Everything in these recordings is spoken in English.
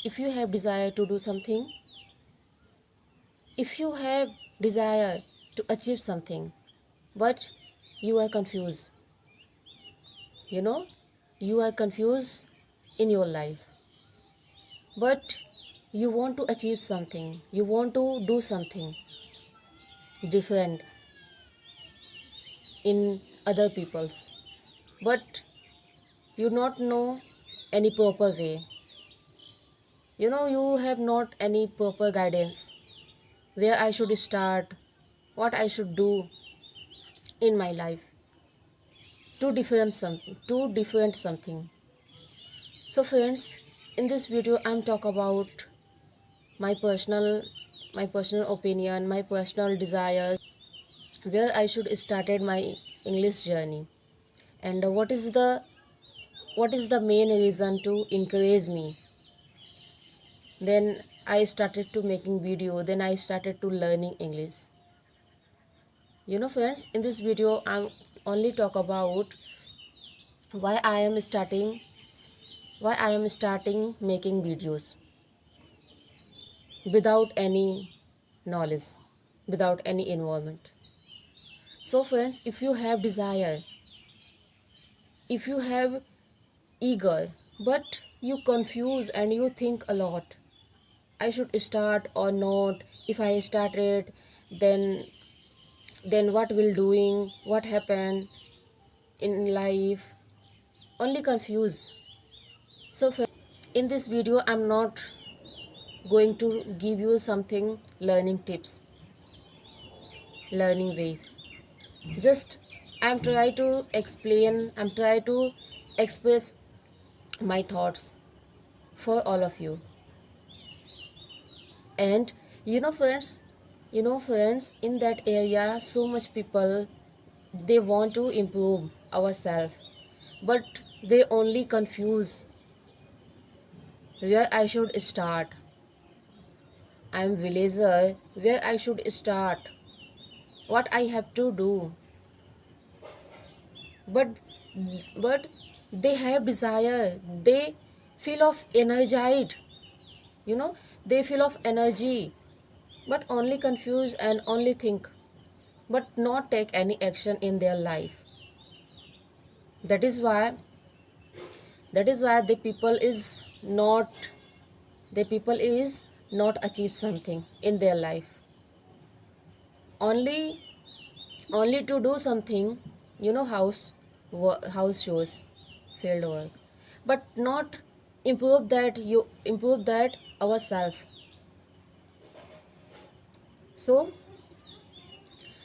if you have desire to do something, if you have desire to achieve something, but you are confused, you know, you are confused in your life, but you want to achieve something, you want to do something different in other people's, but you not know any proper way, you have not any proper guidance where I should start, what I should do in my life to different something. So friends, in this video I'm talk about my personal my personal opinion, my personal desires, where I should started my English journey, and what is the main reason to encourage me. Then I started to making video, then I started to learning English. Friends, in this video I'm only talk about why I am starting making videos without any knowledge, without any involvement. So friends, if you have desire, if you have eager, but you confuse and you think a lot, I should start or not, if I started, then what will doing, what happen in life, only confuse. So friends, in this video I'm not going to give you something learning tips, learning ways. Just I'm try to express my thoughts for all of you. And friends, in that area so much people, they want to improve ourselves, but they only confuse where I should start. I'm villager, where I should start, what I have to do. But but they have desire, they feel of energized, you know they feel of energy, but only confuse and only think, but not take any action in their life. That is why the people is not achieve something in their life, only to do something, house chores, field work, but not improve that ourselves. So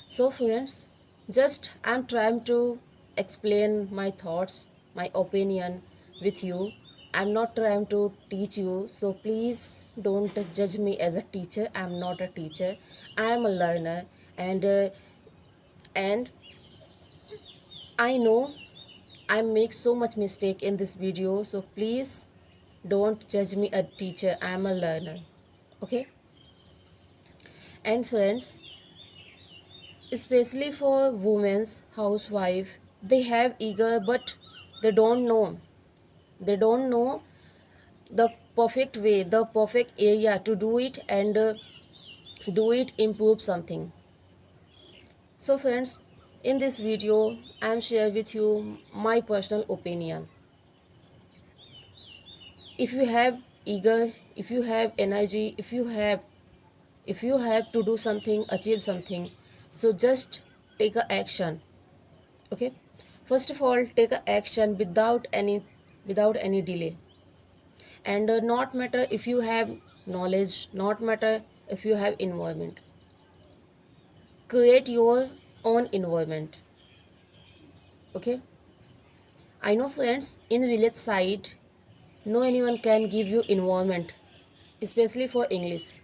so friends, just I'm trying to explain my thoughts, my opinion with you. I'm not trying to teach you, so please don't judge me as a teacher. I'm not a teacher, I'm a learner. And uh, and I know I make so much mistake in this video, so please don't judge me a teacher. I'm a learner. Okay? And friends, especially for women's housewife, they have eager, but they don't know. They don't know the perfect way, the perfect area to do it, and do it improve something. So friends, in this video, I'm share with you my personal opinion. If you have eager, if you have energy, if you have to do something, achieve something, so just take a action. Okay, first of all, take a action without any delay. And not matter if you have knowledge, not matter if you have environment, create your own environment. Okay, I know friends, in village side, no anyone can give you environment, especially for English,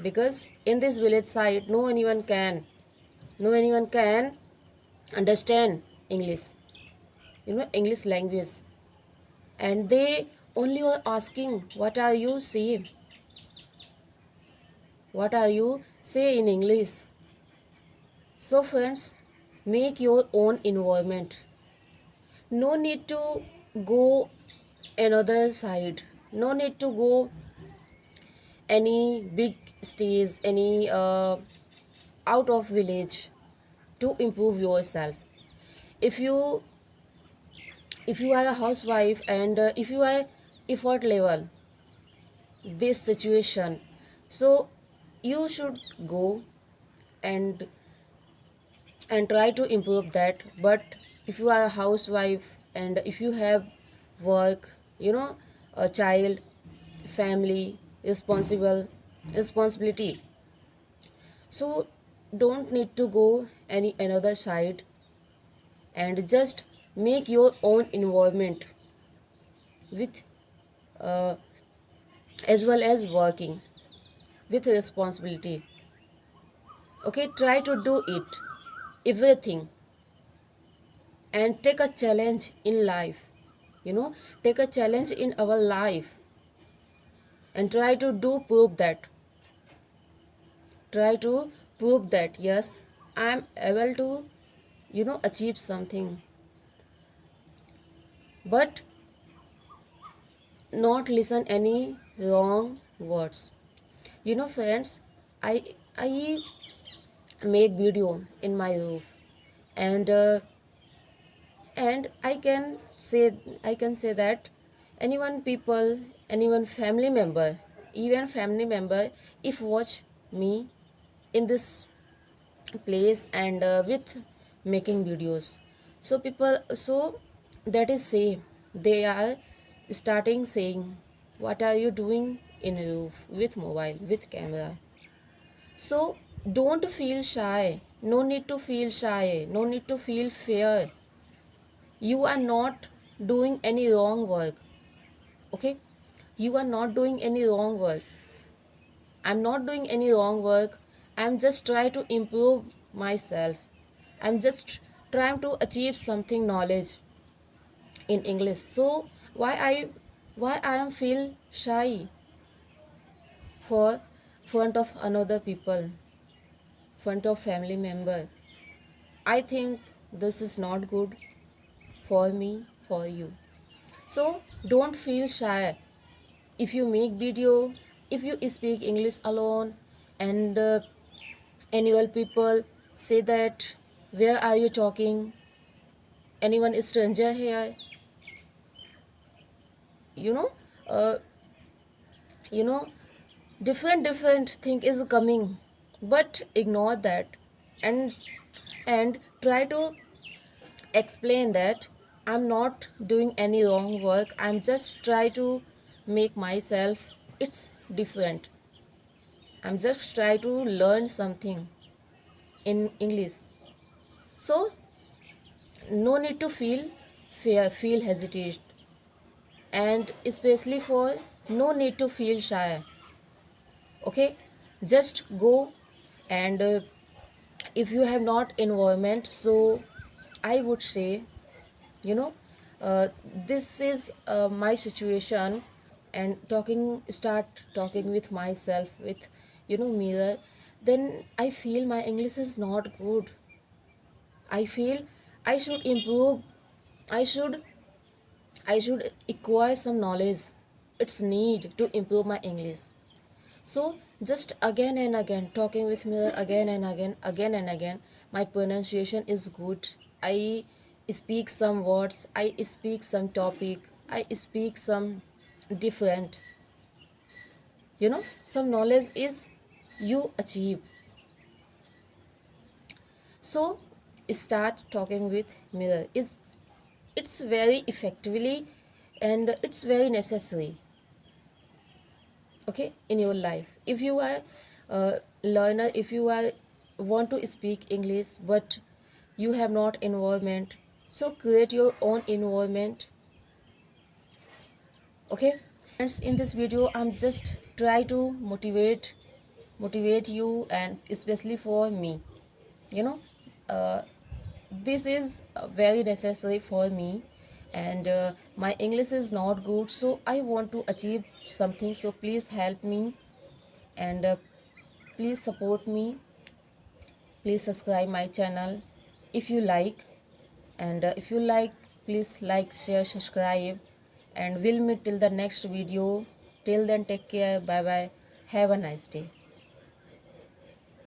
because in this village side no anyone can understand English, English language. And they only are asking, what are you say in English. So friends, make your own environment. No need to go another side, No need to go any big stage, any out of village to improve yourself. If you are a housewife and if you are effort level this situation, so you should go and try to improve that. But if you are a housewife and if you have work, a child, family, responsibility, so don't need to go any another side, and just make your own environment with uh, as well as working with responsibility. Okay, try to do it everything and take a challenge in life. Take a challenge in our life and try to prove that yes, I'm able to achieve something. But not listen any wrong words. Friends, I make video in my roof, and I can say that anyone family member, even family member, if watch me in this place and with making videos, so that is say they are starting saying, what are you doing in roof with mobile, with camera? So don't feel shy, no need to feel shy, no need to feel fear. You are not doing any wrong work. Okay, you are not doing any wrong work. I'm not doing any wrong work. I'm just trying to improve myself. I'm just trying to achieve something knowledge in English. So why I am feel shy for front of another people, front of family member? I think this is not good for me, for you. So don't feel shy. If you make video, if you speak English alone, and annual people say that, where are you talking, anyone is stranger here, you know uh, you know different thing is coming, but ignore that, and try to explain that I'm not doing any wrong work, I'm just try to make myself, it's different, I'm just try to learn something in English. So no need to feel fear, feel hesitation, and especially for no need to feel shy. Okay, just go, and if you have not environment, so I would say, you know uh, this is my situation, and start talking with myself with mirror, then I feel my English is not good. I feel I should improve. I should i should acquire some knowledge. It's need to improve my English. So just again and again talking with me, again and again, my pronunciation is good. I speak some words, I speak some topic, I speak some different, some knowledge is you achieve. So start talking with mirror. It's very effectively, and it's very necessary, okay, in your life. If you are a learner, if you are want to speak English but you have not environment, so create your own environment. Okay, friends, in this video I'm just try to motivate you, and especially for me, you know uh, this is very necessary for me, and my English is not good, so I want to achieve something. So please help me, and please support me. Please subscribe my channel if you like, and if you like, please like, share, subscribe, and we'll meet till the next video. Till then, take care. Bye bye. Have a nice day.